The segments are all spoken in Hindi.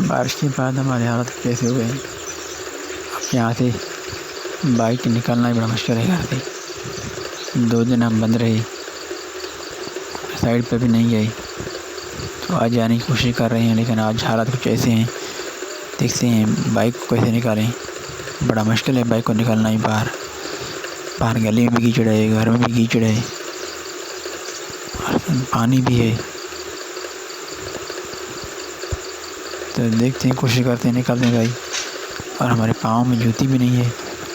बारिश के बाद हमारी हालत कैसे हो गई। अब यहाँ से बाइक निकालना ही बड़ा मुश्किल है। घर से 2 दिन हम बंद रहे, साइड पे भी नहीं गए, तो आज जाने की कोशिश कर रहे हैं, लेकिन आज हालात कुछ ऐसे हैं, देखते हैं बाइक को कैसे निकालें। बड़ा मुश्किल है बाइक को निकालना ही। बाहर गली में भी कीचड़ है, घर में भी कीचड़ है, पानी भी है। तो देखते हैं, कोशिश करते हैं निकालने का ही। और हमारे पाँव में जूती भी नहीं है,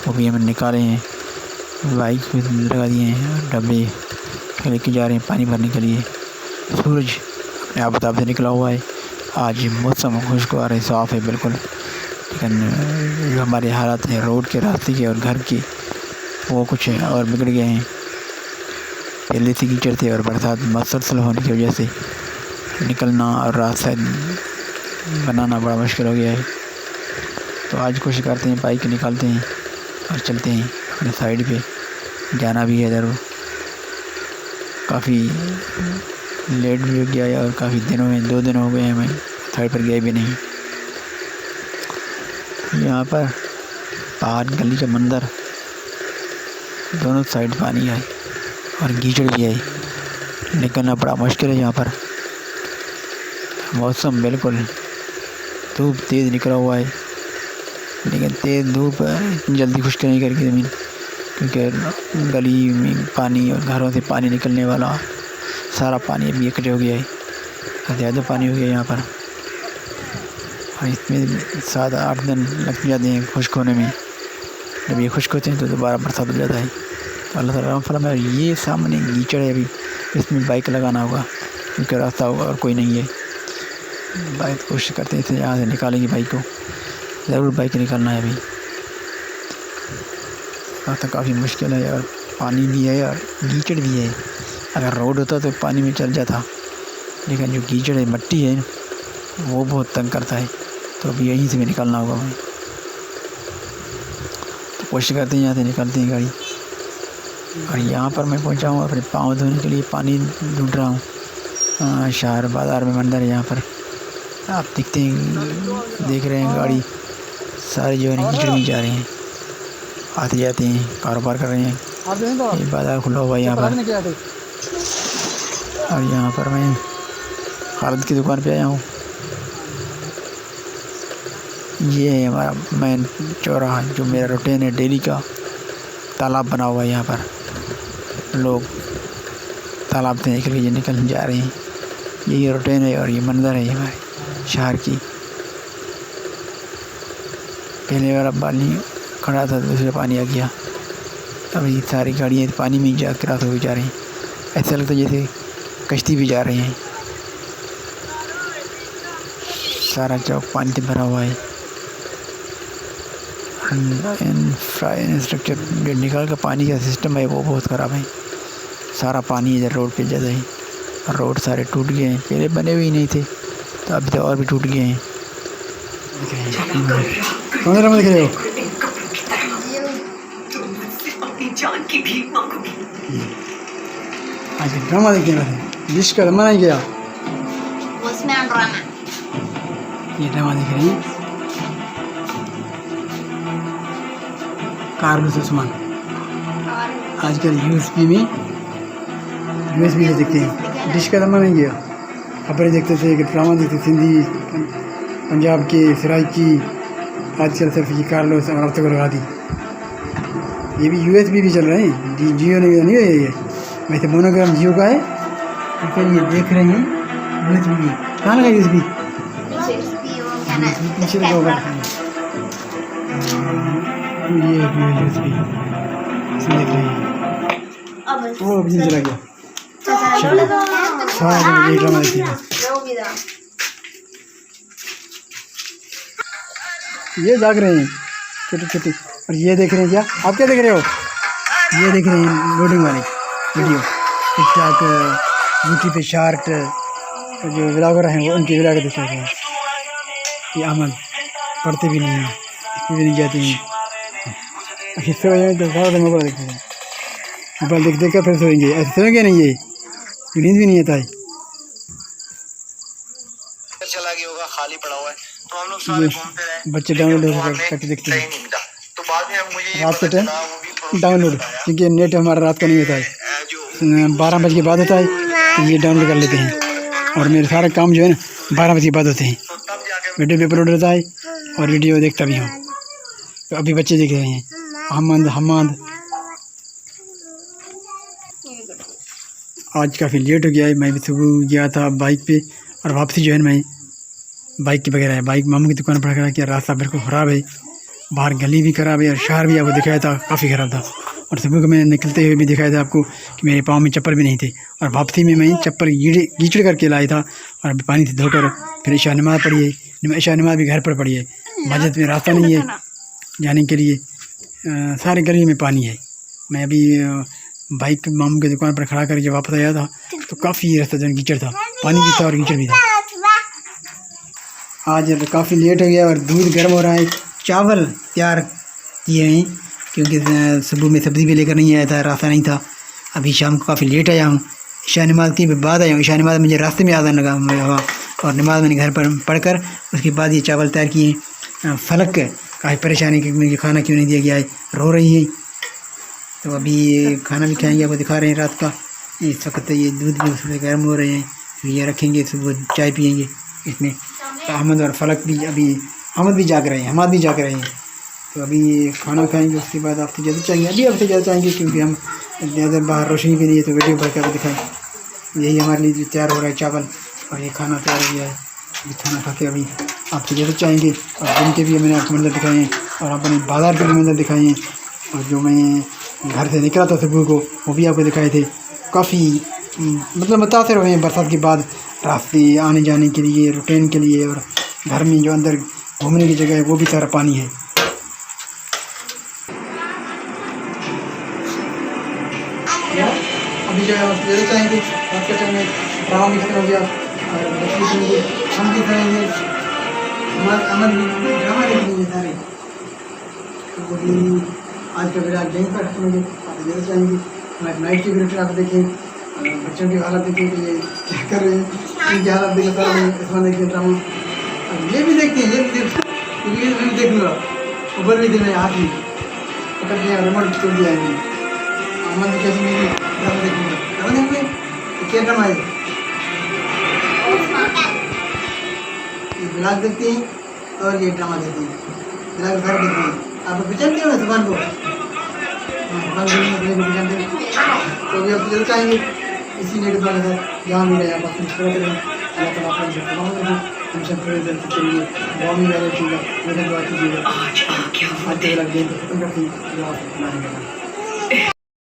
वो भी हमने निकाले हैं। बाइक पे लगा दिए हैं, डब्बे लेके जा रहे हैं पानी भरने के लिए। सूरज अपने आफताब से निकला हुआ है। आज मौसम खुशगवार है, साफ़ है बिल्कुल। लेकिन जो हमारे हालात हैं रोड के, रास्ते के और घर के, वो कुछ और बिगड़ गए हैं। पहले से कीचड़ थे और बरसात मुसलसल होने की वजह से निकलना और रास्ता बनाना बड़ा मुश्किल हो गया है। तो आज कोशिश करते हैं बाइक निकालते हैं और चलते हैं अपने साइड पे। जाना भी है ज़रूर। काफ़ी लेट भी हो गया है और काफ़ी दिनों में 2 दिन हो गए हैं हमें साइड पर गए भी नहीं। यहाँ पर बाहर गली के मंदिर दोनों साइड पानी है और कीचड़ भी है। निकलना बड़ा मुश्किल है यहाँ पर। मौसम बिल्कुल, धूप तेज़ निकला हुआ है, लेकिन तेज़ धूप इतनी जल्दी खुश्क नहीं करेगी ज़मीन, क्योंकि गली में पानी और घरों से पानी निकलने वाला सारा पानी अभी इकट्ठे हो गया है। ज़्यादा पानी हो गया यहाँ पर और इसमें 7-8 दिन लग जाते हैं खुश्क होने में। जब ये खुश्क होते हैं तो दोबारा बरसात हो जाता है। तो अल्लाह ताला रहम फरमाए। ये सामने कीचड़ है, अभी इसमें बाइक लगाना होगा क्योंकि रास्ता होगा और कोई नहीं है। बाइक कोशिश करते हैं यहाँ से निकालेंगे बाइक को, ज़रूर बाइक निकालना है अभी। रास्ता काफ़ी मुश्किल है और पानी भी है और कीचड़ भी है। अगर रोड होता तो पानी में चल जाता, लेकिन जो कीचड़ है, मिट्टी है, वो बहुत तंग करता है। तो अभी यहीं से भी निकालना होगा हमें। तो कोशिश करते हैं यहाँ से निकालते हैं गाड़ी। और यहाँ पर मैं पहुँचा हूँ अपने पाँव धोने के लिए, पानी ढूंढ रहा हूँ। शहर बाज़ार में मंदिर है यहाँ पर, आप दिखते हैं, देख रहे हैं गाड़ी सारे जो है कीचड़ में जा रहे हैं, आते जाते हैं, कारोबार कर रहे हैं। ये बाज़ार खुला हुआ है यहाँ पर। और यहाँ पर मैं खालिद की दुकान पे आया हूँ। ये है हमारा मेन चौराहा, जो मेरा रूटीन है डेली का। तालाब बना हुआ है यहाँ पर, लोग तालाब से के लिए निकल जा रहे हैं। यही रूटीन है और ये मंदिर है हमारे शहर की। पहले वाला पानी खड़ा था, दूसरा पानी आ गया। अभी सारी गाड़ियाँ पानी में जा क्रॉस हो जा रही हैं। ऐसा लगता है जैसे कश्ती भी जा रही हैं। सारा चौक पानी से भरा हुआ है। इंफ्रास्ट्रक्चर जो निकाल का पानी का सिस्टम है वो बहुत ख़राब है। सारा पानी इधर रोड पे जाता है और रोड सारे टूट गए हैं। पहले बने हुए ही नहीं थे, तो अभी तो और भी टूट गए हैं। कौन सा ड्रामा देख रहे हो? आज ड्रामा देखने वाले जिश का ड्रामा नहीं गया, उसमें ड्रामा, ये ड्रामा देख रही है कार्लोस उस्मान। आजकल यूएसबी से देखते हैं, डिश का ड्रामा नहीं गया। खबरें देखते थे कि ड्रामा देखते, सिंधी, पंजाब के, सराइकी। आजकल सिर्फ ये कार्लोस और अब तक लगा दी। ये भी यूएसबी भी चल रहे हैं, जियो ने नहीं है ये। वैसे मोनोग्राम जियो का है, लेकिन ये देख रहे हैं यूएसबी भी। कहाँ लगा यूएसबी? पीछे लगा होगा। ये यूएसबी इसमें देख रहे हैं। वो अभी चला गया। सारा ये ड्रामा देखती है। ये जाग रहे हैं छोटे छोटे। और ये देख रहे हैं, क्या आप क्या देख रहे हो? ये देख रहे हैं लोडिंग वाली वीडियो, टिकटॉक, यूट्यूब पे शार्ट, जो व्लॉगर हैं वो उनके व्लॉग देख रहे हैं। ये अमल पढ़ते भी नहीं हैं, स्कूल भी नहीं जाते हैं। हिस्से वजह तो सारा दिन मोबाइल देखते हैं। मोबाइल देख कर फिर सोएंगे, ऐसे सोएंगे नहीं, ये नींद भी नहीं आता है। चला गया होगा, खाली पड़ा हुआ है। तो हम लोग सारे घूमते रहे, बच्चे डाउनलोड लेकिन वहाँ करके में देखते कहीं हैं नहीं मिला। तो बाद में अब मुझे ये रात के पता टाइम चला, वो भी पड़ोसी डाउनलोड, ने बताया, क्योंकि नेट हमारा रात का नहीं होता है, जो 12 बजे के बाद होता है, तो ये डाउनलोड कर लेते हैं। और मेरे सारे काम जो है ना 12 बजे के बाद होते हैं। तो तब जाके वीडियो भी अपलोड होता है और वीडियो देखता भी हूँ। तो अभी बच्चे देख रहे हैं हमाद। आज काफ़ी लेट हो गया है। मैं भी सुबह गया था बाइक पे और वापसी जो है मैं बाइक के बगैर आया। बाइक मामू की दुकान पर खड़ा किया। रास्ता बिल्कुल ख़राब है, बाहर गली भी ख़राब है और शहर भी आपको दिखाया था काफ़ी ख़राब था। और सुबह को मैंने निकलते हुए भी दिखाया था आपको कि मेरे पाँव में चप्पल भी नहीं थे। और वापसी में मैं चप्पल कीचड़ करके लाया था और अभी पानी से धोकर फिर ईशा नमाज़ पढ़ी है। ईशा नमाज़ भी घर पर पढ़ी है। मस्जिद में रास्ता नहीं है जाने के लिए, सारे गली में पानी है। मैं अभी बाइक मामू की दुकान पर खड़ा करके वापस आया था तो काफ़ी रास्ता जो कीचड़ था, पानी भी था और कीचड़ भी था। आज काफ़ी लेट हो गया और दूध गर्म हो रहा है। चावल तैयार किए हैं क्योंकि सुबह में सब्ज़ी भी लेकर नहीं आया था, रास्ता नहीं था। अभी शाम को काफ़ी लेट आया हूँ, ईशा नमाज़ के बाद आया हूँ। ईशा नमाज़ मुझे रास्ते में आने लगा हुआ और नमाज़ मैंने घर पर पढ़कर उसके बाद ये चावल तैयार किए। फलक काफ़ी परेशानी कि मुझे खाना क्यों नहीं दिया गया है, रो रही है। तो अभी खाना भी खाएंगे, आपको दिखा रहे हैं रात का। इस वक्त ये दूध भी थोड़े गर्म हो रहे हैं, फिर ये रखेंगे, सुबह चाय पियेंगे इसमें। तो अहमद और फलक भी अभी अहमद भी जाग रहे हैं, हमाद भी जाग रहे हैं। तो अभी खाना खाएंगे, उसके बाद आपसे ज़्यादा चाहेंगे, अभी आपसे ज़्यादा चाहेंगे क्योंकि हम ज़्यादा बाहर रोशनी भी नहीं है तो वीडियो भर कर दिखाएँ। यही हमारे लिए जो तैयार हो रहा है चावल और ये खाना तैयार हो गया है। ये खाना खा के अभी आपसे ज़्यादा चाहेंगे। और दिन के भी मैंने आपको मंदिर दिखाए हैं और अपने बाज़ार के भी मंदिर दिखाए हैं। और जो मैं घर से निकला था सुबह को वो भी आपको दिखाए थे। काफ़ी मतलब मुतासिर हुए हैं बरसात के बाद, रास्ते आने जाने के लिए, रूटीन के लिए, और घर में जो अंदर घूमने की जगह है वो भी सारा पानी है। अभी जो है आप ज़्यादा चाहेंगे, रात का टाइम है, ड्रामा भी खत्म हो गया और हम भी करेंगे, अमन भी ड्रामा देखेंगे सारे। तो अभी आज का वीडियो यहीं पर खत्म होंगे। आप ज़्यादा चाहेंगे हमारे नाइट की वीडियो आप देखें, बच्चों की हालत देखें कि ये क्या कर रहे हैं, इनकी हालत देखें, सारा इसमें देखिए ड्रामा। और ये भी देखते हैं, ये भी देख लूँगा ऊपर भी देना हाथ में पकड़ दिया, रिमोट छोड़ दिया है। अमन कैसे नहीं ड्रामा देखूँगा, ड्रामा देखेंगे तो क्या ड्रामा है, ये ब्लॉग देखते हैं और ये ड्रामा देखते हैं, ब्लॉग घर देखते हैं। आप पहचानते हो ना दुकान को, दुकान पहचानते हो। तो अभी आप जरूर चाहेंगे इसी नेट दुकान है जहाँ भी रहे आप अपनी तरह करें। अल्लाह ताला आपको हम सब पूरे दिन के लिए दुआ में रखिएगा, मेरे दुआ कीजिएगा। आज के खत्म करती है।